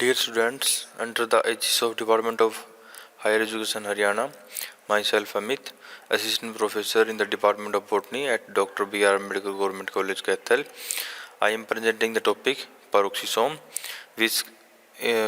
Dear students, under the aegis of Department of Higher Education Haryana, myself Amit, Assistant Professor in the Department of Botany at Dr. B.R. Medical Government College, Kaithal, I am presenting the topic Peroxisome, which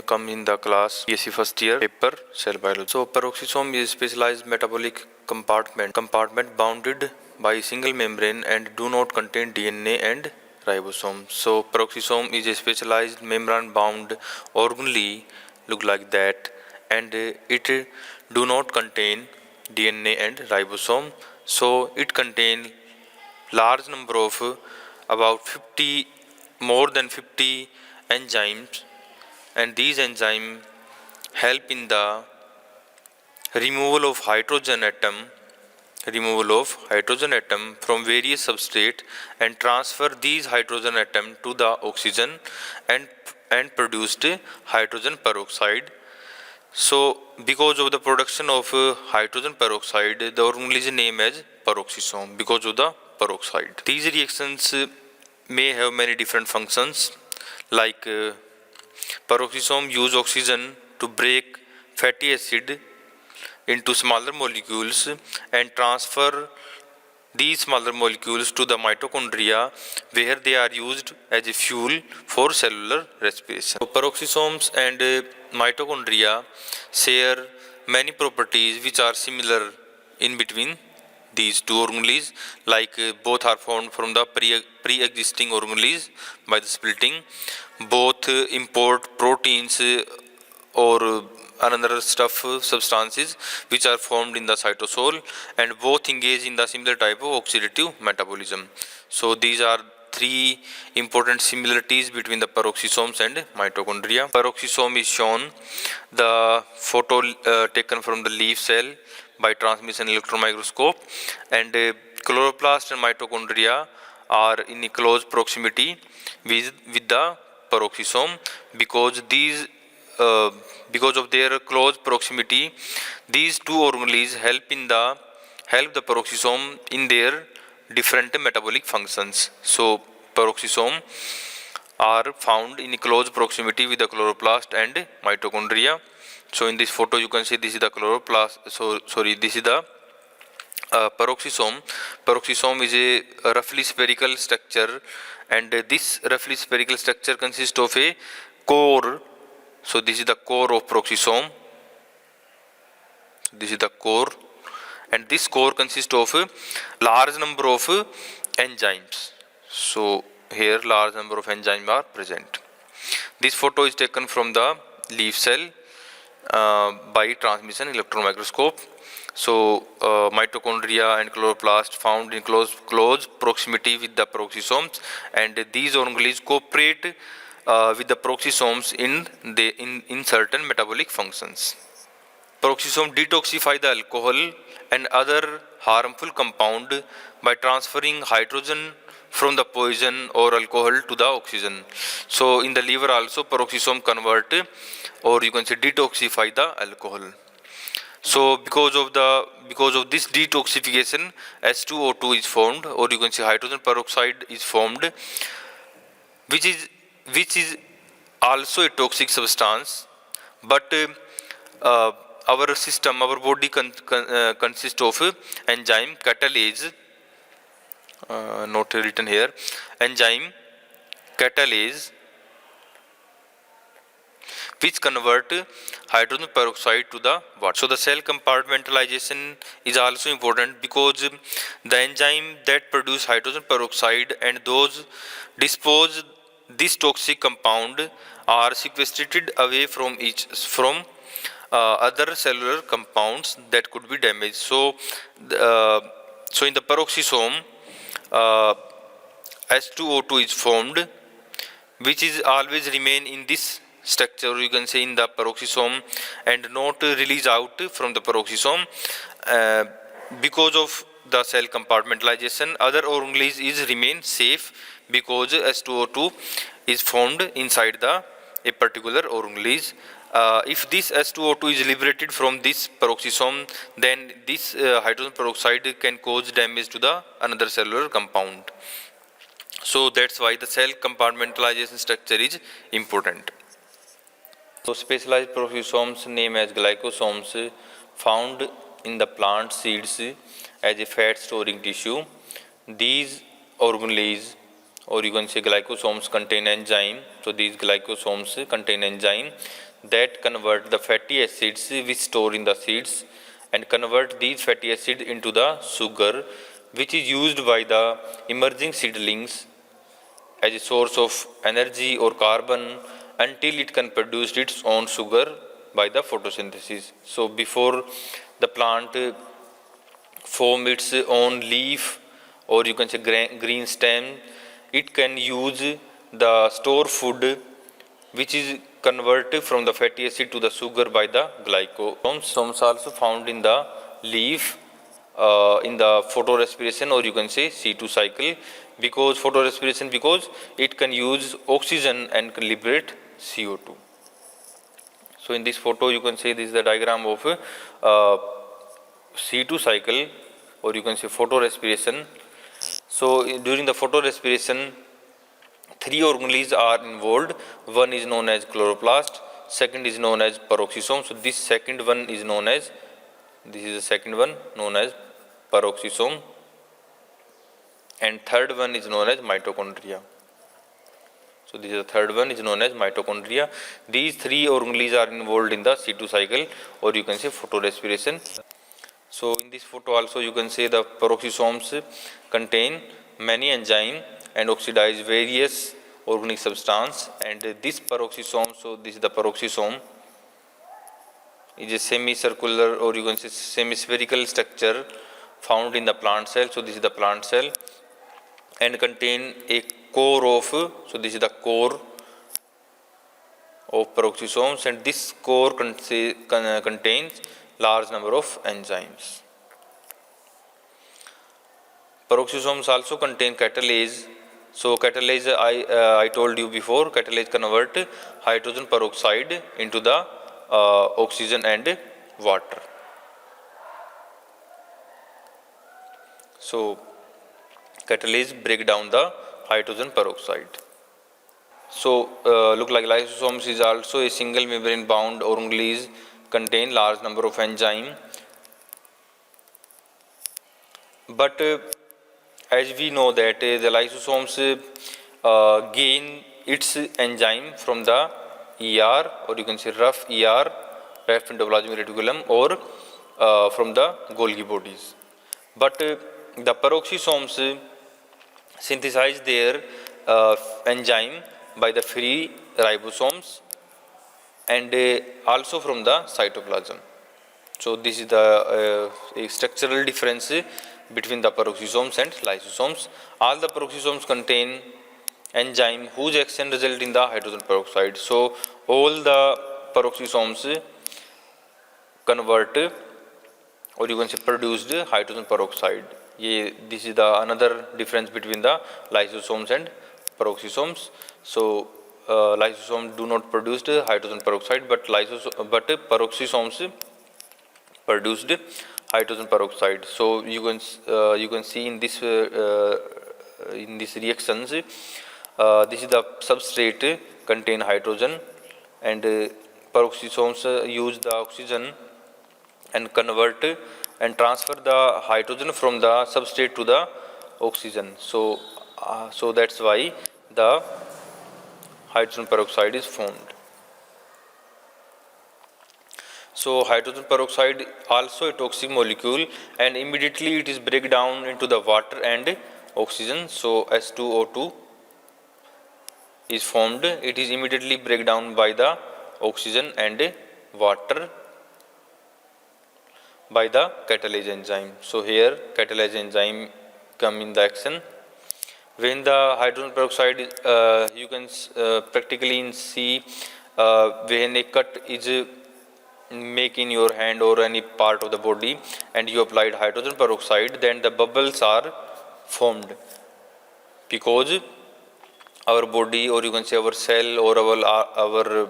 come in the class B.Sc first year paper cell biology. So peroxisome is specialized metabolic compartment bounded by a single membrane and do not contain DNA and ribosome. So peroxisome is a specialized membrane bound organelle look like that, and it do not contain DNA and ribosome. So it contain large number of about 50 more than 50 enzymes, and these enzymes help in the removal of hydrogen atom from various substrate and transfer these hydrogen atom to the oxygen and produced hydrogen peroxide. So because of the production of hydrogen peroxide, the organelle is named as peroxisome because of the peroxide. These reactions may have many different functions, like peroxisome use oxygen to break fatty acid into smaller molecules and transfer these smaller molecules to the mitochondria, where they are used as a fuel for cellular respiration. So peroxisomes and mitochondria share many properties which are similar in between these two organelles, like both are formed from the pre-existing organelles by the splitting. Both import proteins or another substances which are formed in the cytosol, and both engage in the similar type of oxidative metabolism. So these are three important similarities between the peroxisomes and mitochondria. Peroxisome is shown the photo taken from the leaf cell by transmission electron microscope, and chloroplast and mitochondria are in close proximity with the peroxisome because of their close proximity. These two organelles help the peroxisome in their different metabolic functions. So peroxisome are found in close proximity with the chloroplast and mitochondria. So in this photo you can see this is the chloroplast. This is the peroxisome. Peroxisome is a roughly spherical structure, and this roughly spherical structure consists of a core. So this is the core of peroxisome. This is the core, and this core consists of a large number of enzymes. So here large number of enzymes are present. This photo is taken from the leaf cell by transmission electron microscope. So mitochondria and chloroplast found in close proximity with the peroxisomes, and these organelles cooperate with the peroxisomes in certain metabolic functions. Peroxisome detoxify the alcohol and other harmful compound by transferring hydrogen from the poison or alcohol to the oxygen. So in the liver also peroxisome convert, or you can say detoxify the alcohol. So because of this detoxification, H2O2 is formed, or you can say hydrogen peroxide is formed, which is also a toxic substance. But our body consists of enzyme catalase, not written here, enzyme catalase, which convert hydrogen peroxide to the water. So the cell compartmentalization is also important, because the enzyme that produce hydrogen peroxide and those dispose this toxic compound are sequestrated away from other cellular compounds that could be damaged. So in the peroxisome, H2O2 is formed, which is always remain in this structure, you can say in the peroxisome, and not release out from the peroxisome. Because of the cell compartmentalization, other organelles is remain safe, because H2O2 is formed inside a particular organelle. If this H2O2 is liberated from this peroxisome, then this hydrogen peroxide can cause damage to the another cellular compound. So that's why the cell compartmentalization structure is important. So specialized peroxisomes named as glycosomes found in the plant seeds as a fat storing tissue. These organelles, or you can say glycosomes, contain enzyme. So these glycosomes contain enzyme that convert the fatty acids which store in the seeds and convert these fatty acids into the sugar, which is used by the emerging seedlings as a source of energy or carbon until it can produce its own sugar by the photosynthesis. So before the plant form its own leaf, or you can say green stem, it can use the store food which is converted from the fatty acid to the sugar by the glycosomes. Somes also found in the leaf in the photorespiration, or you can say C2 cycle, because photorespiration, because it can use oxygen and can liberate CO2. So in this photo you can say this is the diagram of C2 cycle, or you can say photorespiration. So during the photorespiration, three organelles are involved. One is known as chloroplast, second is known as peroxisome. So this second one is known as, this is the second one known as peroxisome, and third one is known as mitochondria. So this is the third one is known as mitochondria. These three organelles are involved in the C2 cycle, or you can say photorespiration. So in this photo also you can say the peroxisomes contain many enzymes and oxidize various organic substance, and this peroxisome, so this is the peroxisome, is a semicircular, or you can say semispherical structure found in the plant cell. So this is the plant cell and contain a core of, so this is the core of peroxisomes, and this core contains large number of enzymes. Peroxisomes also contain catalase. So catalase, I told you before, catalase convert hydrogen peroxide into the oxygen and water. So catalase break down the hydrogen peroxide. So look like lysosomes is also a single membrane bound organelles, contain large number of enzyme, but as we know that the lysosomes gain its enzyme from the ER, or you can say rough ER, left endoplasmic reticulum, or from the Golgi bodies. But the peroxisomes synthesize their enzyme by the free ribosomes and also from the cytoplasm. So this is the a structural difference between the peroxisomes and lysosomes. All the peroxisomes contain enzyme whose action result in the hydrogen peroxide. So all the peroxisomes convert, or you can say produced hydrogen peroxide. This is the another difference between the lysosomes and peroxisomes. So lysosomes do not produce hydrogen peroxide, but peroxisomes produced hydrogen peroxide. So you can see in this reactions, this is the substrate contain hydrogen, and peroxisomes use the oxygen and convert and transfer the hydrogen from the substrate to the oxygen. So that's why the hydrogen peroxide is formed. So hydrogen peroxide also a toxic molecule, and immediately it is break down into the water and oxygen. So H2O2 is formed. It is immediately break down by the oxygen and water by the catalase enzyme. So here catalase enzyme come in the action. When the hydrogen peroxide you can practically see when a cut is make in your hand or any part of the body and you applied hydrogen peroxide, then the bubbles are formed, because our body, or you can say our cell or our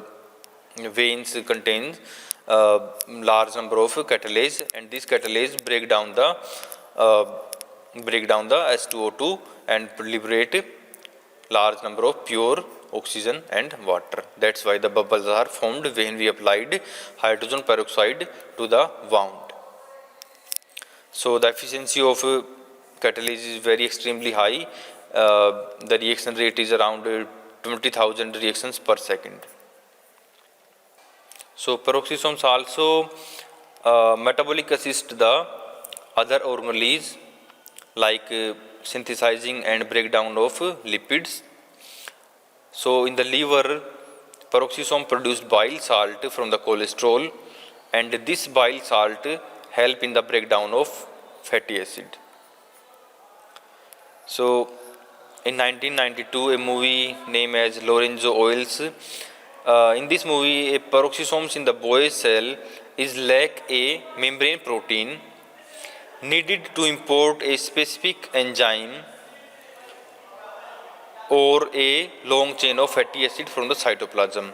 veins contain large number of catalase, and this catalase break down the H2O2 and liberate large number of pure oxygen and water. That's why the bubbles are formed when we applied hydrogen peroxide to the wound. So the efficiency of catalase is very extremely high. The reaction rate is around 20,000 reactions per second. So peroxisomes also metabolic assist the other organelles like synthesizing and breakdown of lipids. So in the liver, peroxisome produced bile salt from the cholesterol, and this bile salt help in the breakdown of fatty acid. So in 1992, a movie named as Lorenzo Oils. In this movie, a peroxisomes in the Boy's cell is lack a membrane protein needed to import a specific enzyme or a long chain of fatty acid from the cytoplasm.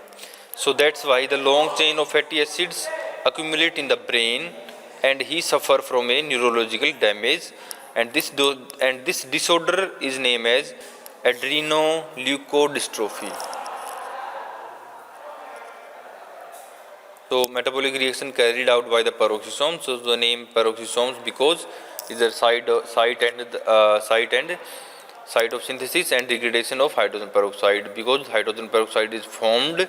So that's why the long chain of fatty acids accumulate in the brain and he suffer from a neurological damage, and this disorder is named as adrenoleukodystrophy. So metabolic reaction carried out by the peroxisomes. So the name peroxisomes because is the site of synthesis and degradation of hydrogen peroxide, because hydrogen peroxide is formed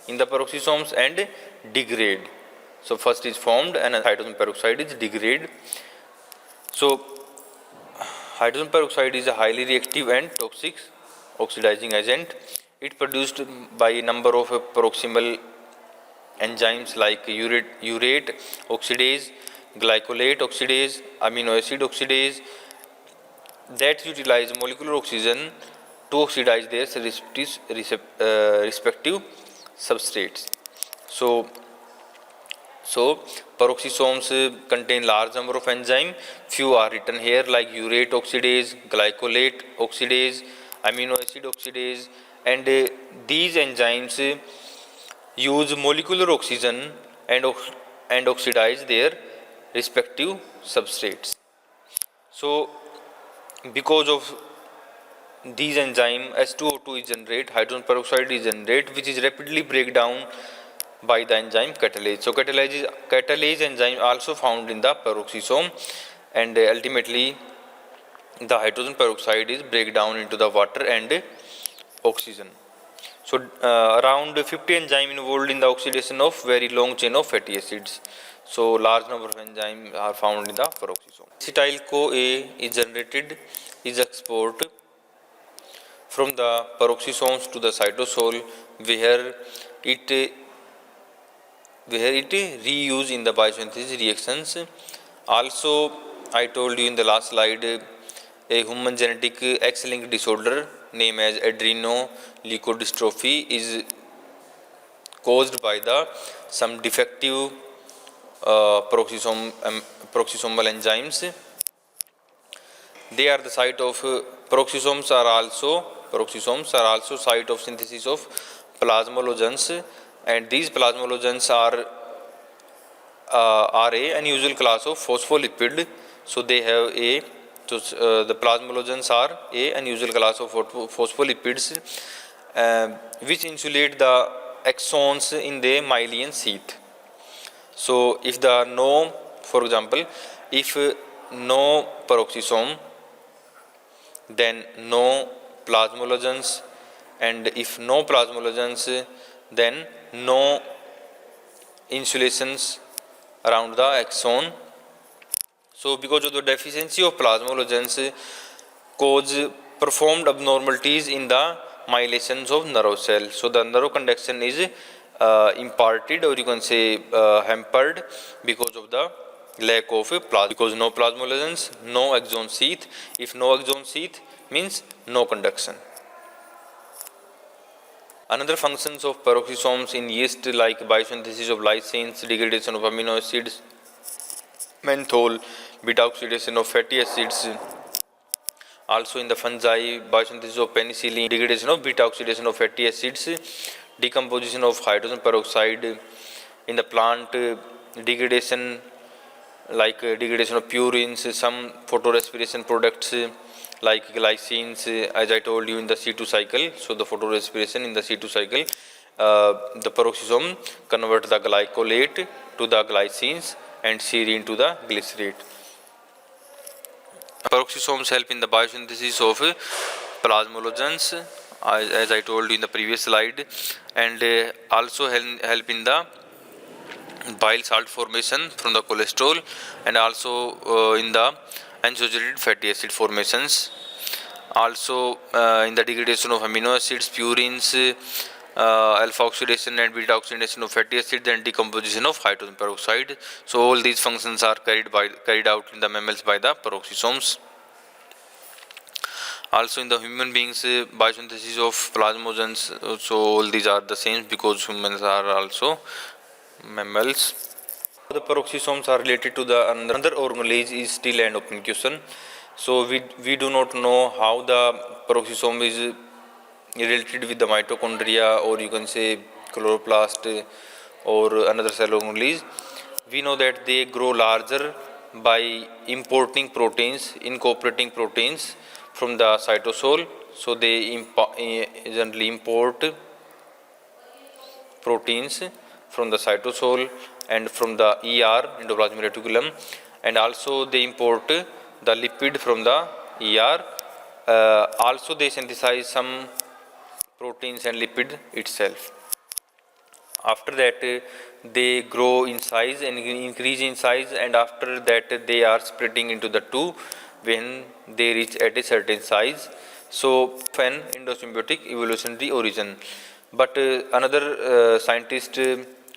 in the peroxisomes and degrade. So first is formed and hydrogen peroxide is degrade. So hydrogen peroxide is a highly reactive and toxic oxidizing agent. It produced by a number of proximal enzymes like urate oxidase, glycolate oxidase, amino acid oxidase that utilize molecular oxygen to oxidize their respective substrates. So peroxisomes contain large number of enzymes. Few are written here like urate oxidase, glycolate oxidase, amino acid oxidase, and these enzymes use molecular oxygen and oxidize their respective substrates. So because of these enzymes, S2O2 is generated, hydrogen peroxide is generated, which is rapidly break down by the enzyme catalase. So catalase enzyme also found in the peroxisome, and ultimately the hydrogen peroxide is break down into the water and oxygen. So around 50 enzymes involved in the oxidation of very long chain of fatty acids. So large number of enzymes are found in the peroxisome. Acetyl Co-A is generated, is exported from the peroxisomes to the cytosol, where it reused in the biosynthesis reactions. Also, I told you in the last slide, a human genetic X-linked disorder named as adrenoleukodystrophy is caused by the some defective peroxisomal enzymes. They are the site of peroxisomes are also site of synthesis of plasmalogens, and these plasmalogens are a unusual class of phospholipid. So they have the plasmalogens are a unusual class of phospholipids which insulate the axons in the myelin sheath. So if there are no, for example, if no peroxisome, then no plasmalogens, and if no plasmalogens, then no insulations around the axon. So because of the deficiency of plasmalogens cause performed abnormalities in the myelations of nerve cell. So the nerve conduction is imparted, or you can say hampered, because of the lack of because no plasmalogens, no axon sheath. If no axon sheath means no conduction. Another functions of peroxisomes in yeast like biosynthesis of lysines, degradation of amino acids, menthol, beta oxidation of fatty acids. Also in the fungi, biosynthesis of penicillin, degradation of beta oxidation of fatty acids, decomposition of hydrogen peroxide. In the plant, degradation like degradation of purines, some photorespiration products, like glycines, as I told you in the C2 cycle. So the photorespiration in the C2 cycle, the peroxisome convert the glycolate to the glycines and serine to the glycerate. Peroxisomes help in the biosynthesis of plasmalogens, as I told you in the previous slide, and also help in the bile salt formation from the cholesterol, and also in the unsaturated fatty acid formations, also in the degradation of amino acids, purines, alpha oxidation and beta oxidation of fatty acids, and decomposition of hydrogen peroxide. So all these functions are carried out in the mammals by the peroxisomes. Also in the human beings, biosynthesis of plasmogens, so all these are the same because humans are also mammals. The peroxisomes are related to the another organelles is still an open question. So we do not know how the peroxisome is related with the mitochondria, or you can say chloroplast, or another cell organelles. We know that they grow larger by importing proteins, incorporating proteins from the cytosol. So they generally import proteins from the cytosol and from the ER, endoplasmic reticulum, and also they import the lipid from the ER. Also they synthesize some proteins and lipid itself. After that they grow in size and increase in size, and after that they are splitting into the two when they reach at a certain size. So an endosymbiotic evolutionary origin. But another scientists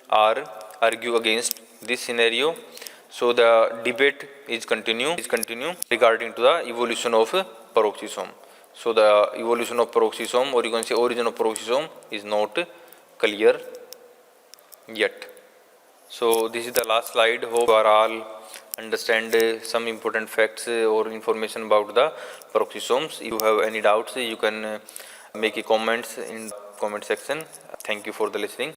are argue against this scenario. So the debate is continue regarding to the evolution of peroxisome. So the evolution of peroxisome, or you can say origin of peroxisome, is not clear yet. So this is the last slide. Hope you are all understand some important facts or information about the peroxisomes. If you have any doubts, you can make a comments in comment section. Thank you for the listening.